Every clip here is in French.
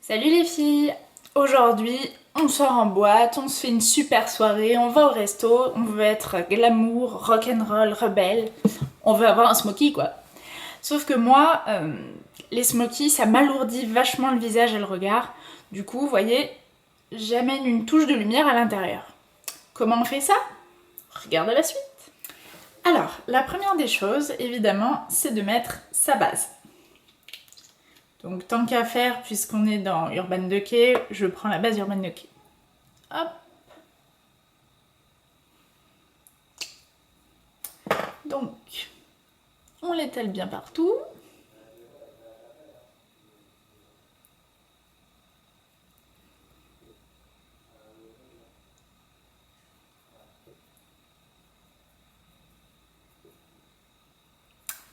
Salut les filles! Aujourd'hui, on sort en boîte, on se fait une super soirée, on va au resto, on veut être glamour, rock'n'roll, rebelle, on veut avoir un smoky quoi. Sauf que moi, les smokies, ça m'alourdit vachement le visage et le regard. Du coup, vous voyez, j'amène une touche de lumière à l'intérieur. Comment on fait ça? Regarde la suite! Alors, la première des choses, évidemment, c'est de mettre sa base. Donc tant qu'à faire, puisqu'on est dans Urban Decay, je prends la base Urban Decay. Hop. Donc, on l'étale bien partout.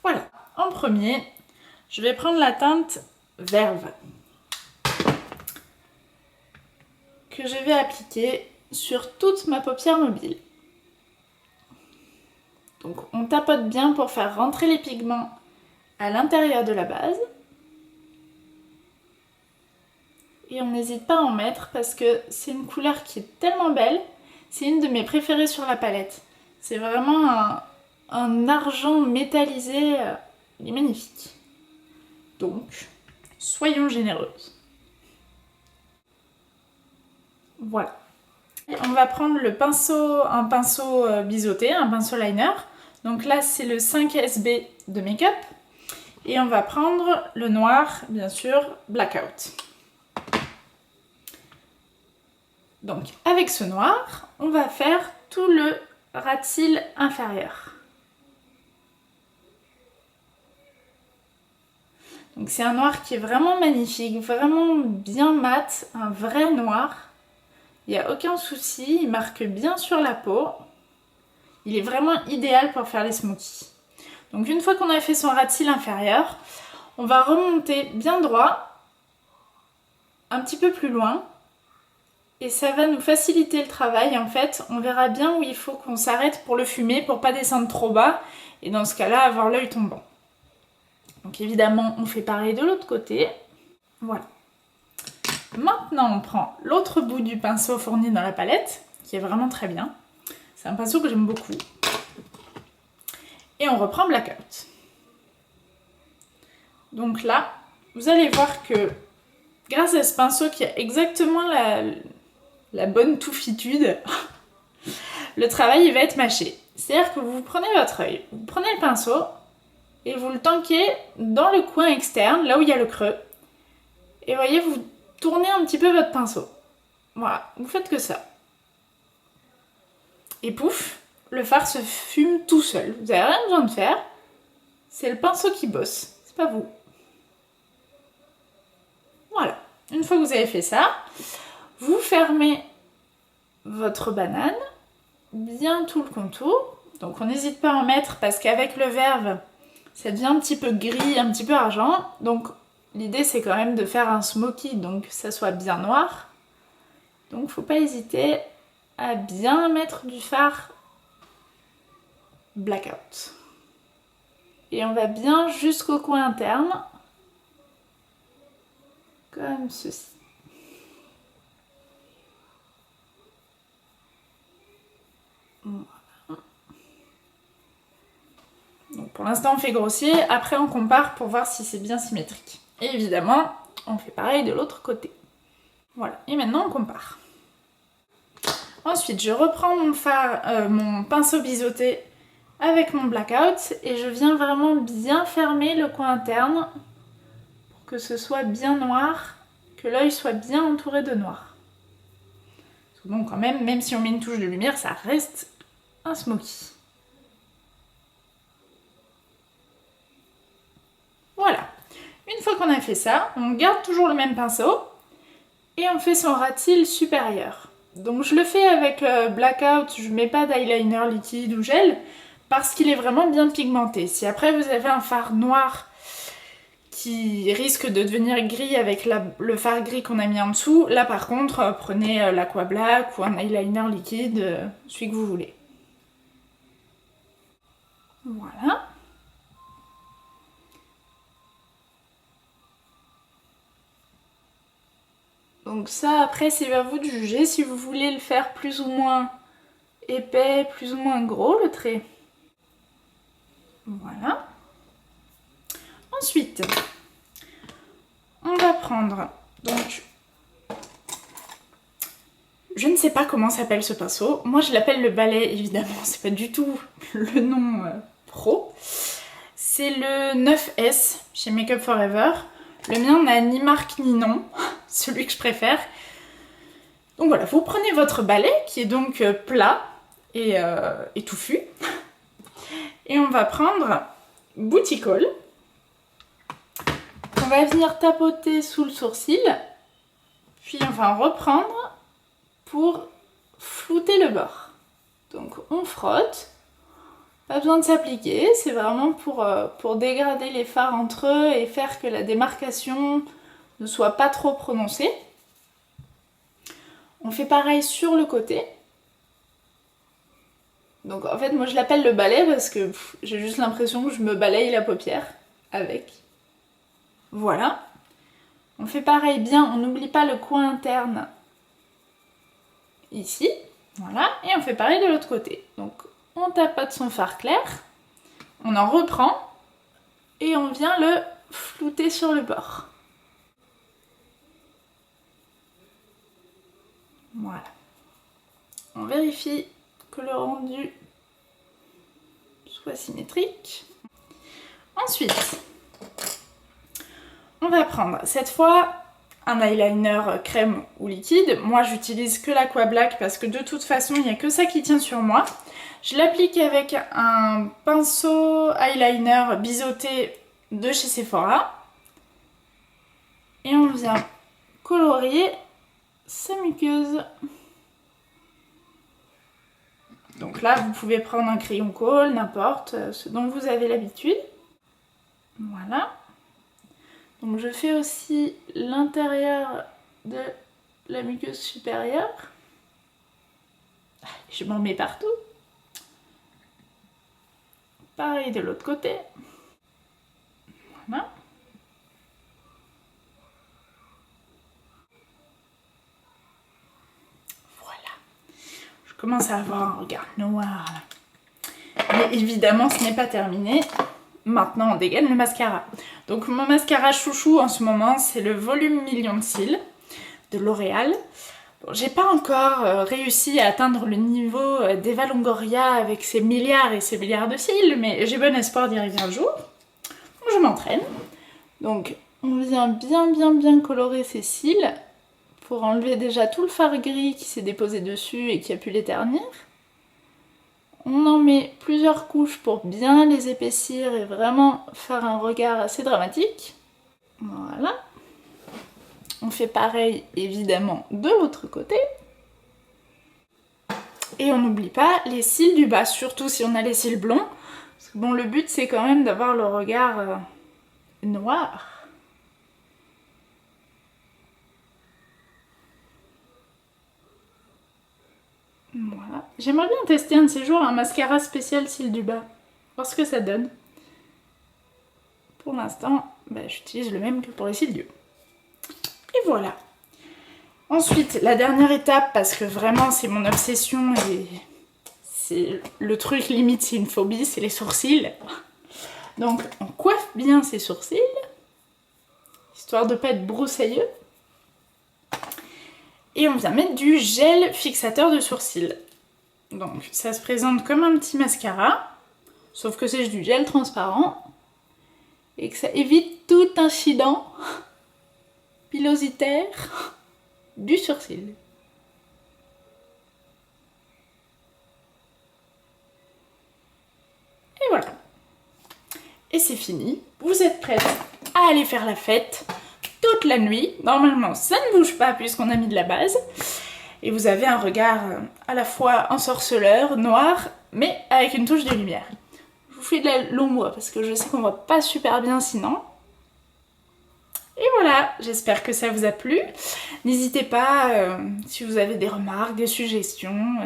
Voilà. En premier, je vais prendre la teinte Verve que je vais appliquer sur toute ma paupière mobile. Donc on tapote bien pour faire rentrer les pigments à l'intérieur de la base. Et on n'hésite pas à en mettre parce que c'est une couleur qui est tellement belle. C'est une de mes préférées sur la palette. C'est vraiment un argent métallisé. Il est magnifique. Donc, soyons généreuses. Voilà. Et on va prendre le pinceau, un pinceau biseauté, un pinceau liner. Donc là, c'est le 5SB de Make-up. Et on va prendre le noir, bien sûr, Blackout. Donc, avec ce noir, on va faire tout le ras de cils inférieur. Donc c'est un noir qui est vraiment magnifique, vraiment bien mat, un vrai noir. Il n'y a aucun souci, il marque bien sur la peau. Il est vraiment idéal pour faire les smokies. Donc une fois qu'on a fait son ras de cils inférieur, on va remonter bien droit, un petit peu plus loin. Et ça va nous faciliter le travail. En fait, on verra bien où il faut qu'on s'arrête pour le fumer, pour pas descendre trop bas. Et dans ce cas-là, avoir l'œil tombant. Donc évidemment, on fait pareil de l'autre côté. Voilà. Maintenant, on prend l'autre bout du pinceau fourni dans la palette, qui est vraiment très bien. C'est un pinceau que j'aime beaucoup. Et on reprend Blackout. Donc là, vous allez voir que grâce à ce pinceau qui a exactement la bonne touffitude, le travail il va être mâché. C'est-à-dire que vous prenez votre œil, vous prenez le pinceau et vous le tanquez dans le coin externe, là où il y a le creux. Et voyez, vous tournez un petit peu votre pinceau. Voilà, vous faites que ça. Et pouf, le fard se fume tout seul. Vous n'avez rien besoin de faire. C'est le pinceau qui bosse, c'est pas vous. Voilà. Une fois que vous avez fait ça, vous fermez votre banane, bien tout le contour. Donc on n'hésite pas à en mettre parce qu'avec le verve, ça devient un petit peu gris, un petit peu argent. Donc l'idée c'est quand même de faire un smoky, donc que ça soit bien noir. Donc faut pas hésiter à bien mettre du fard Blackout. Et on va bien jusqu'au coin interne, comme ceci. Voilà. Donc pour l'instant on fait grossier, après on compare pour voir si c'est bien symétrique. Et évidemment, on fait pareil de l'autre côté. Voilà, et maintenant on compare. Ensuite, je reprends mon pinceau biseauté avec mon Blackout et je viens vraiment bien fermer le coin interne pour que ce soit bien noir, que l'œil soit bien entouré de noir. Parce que bon, quand même si on met une touche de lumière, ça reste un smoky. Voilà. Une fois qu'on a fait ça, on garde toujours le même pinceau et on fait son ras de cils supérieur. Donc je le fais avec Blackout, je mets pas d'eyeliner liquide ou gel parce qu'il est vraiment bien pigmenté. Si après vous avez un fard noir qui risque de devenir gris avec le fard gris qu'on a mis en dessous, là par contre prenez l'Aqua Black ou un eyeliner liquide, celui que vous voulez. Voilà. Donc ça, après, c'est à vous de juger si vous voulez le faire plus ou moins épais, plus ou moins gros, le trait. Voilà. Ensuite, on va prendre, donc, je ne sais pas comment s'appelle ce pinceau. Moi, je l'appelle le balai, évidemment, c'est pas du tout le nom pro. C'est le 9S chez Make Up For Ever. Le mien n'a ni marque ni nom, celui que je préfère. Donc voilà, vous prenez votre balai qui est donc plat et touffu. Et on va prendre Bouticole. On va venir tapoter sous le sourcil. Puis on va en reprendre pour flouter le bord. Donc on frotte. Pas besoin de s'appliquer, c'est vraiment pour dégrader les fards entre eux et faire que la démarcation ne soit pas trop prononcée. On fait pareil sur le côté. Donc en fait moi je l'appelle le balai parce que j'ai juste l'impression que je me balaye la paupière avec. Voilà. On fait pareil bien, on n'oublie pas le coin interne ici. Voilà, et on fait pareil de l'autre côté. Donc on tapote son fard clair, on en reprend et on vient le flouter sur le bord. Voilà. On vérifie que le rendu soit symétrique. Ensuite, on va prendre cette fois un eyeliner crème ou liquide. Moi j'utilise que l'Aqua Black parce que de toute façon il n'y a que ça qui tient sur moi. Je l'applique avec un pinceau eyeliner biseauté de chez Sephora. Et on vient colorier sa muqueuse. Donc là vous pouvez prendre un crayon colle, n'importe, ce dont vous avez l'habitude. Voilà. Donc je fais aussi l'intérieur de la muqueuse supérieure. Je m'en mets partout. Pareil de l'autre côté. Voilà. Voilà. Je commence à avoir un regard noir. Mais évidemment ce n'est pas terminé. Maintenant on dégaine le mascara. Donc mon mascara chouchou en ce moment c'est le Volume Million de Cils de L'Oréal. Bon, j'ai pas encore réussi à atteindre le niveau d'Eva Longoria avec ses milliards et ses milliards de cils, mais j'ai bon espoir d'y arriver un jour. Donc, je m'entraîne. Donc on vient bien colorer ses cils pour enlever déjà tout le fard gris qui s'est déposé dessus et qui a pu les ternir. On en met plusieurs couches pour bien les épaissir et vraiment faire un regard assez dramatique. Voilà. On fait pareil évidemment de l'autre côté. Et on n'oublie pas les cils du bas, surtout si on a les cils blonds. Parce que bon, le but c'est quand même d'avoir le regard noir. Voilà. J'aimerais bien tester un de ces jours un mascara spécial cils du bas. Voir ce que ça donne. Pour l'instant, j'utilise le même que pour les cils du haut. Et voilà. Ensuite, la dernière étape, parce que vraiment c'est mon obsession et c'est le truc limite, c'est une phobie, c'est les sourcils. Donc on coiffe bien ses sourcils, histoire de ne pas être broussailleux. Et on vient mettre du gel fixateur de sourcils. Donc ça se présente comme un petit mascara, sauf que c'est du gel transparent et que ça évite tout incident pilositaire du sourcil. Et voilà. Et c'est fini. Vous êtes prête à aller faire la fête toute la nuit. Normalement, ça ne bouge pas puisqu'on a mis de la base. Et vous avez un regard à la fois ensorceleur, noir, mais avec une touche de lumière. Je vous fais de l'ombre parce que je sais qu'on voit pas super bien sinon. Et voilà, j'espère que ça vous a plu. N'hésitez pas, si vous avez des remarques, des suggestions,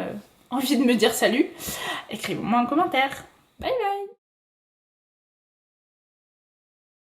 envie de me dire salut, écrivez-moi en commentaire. Bye bye!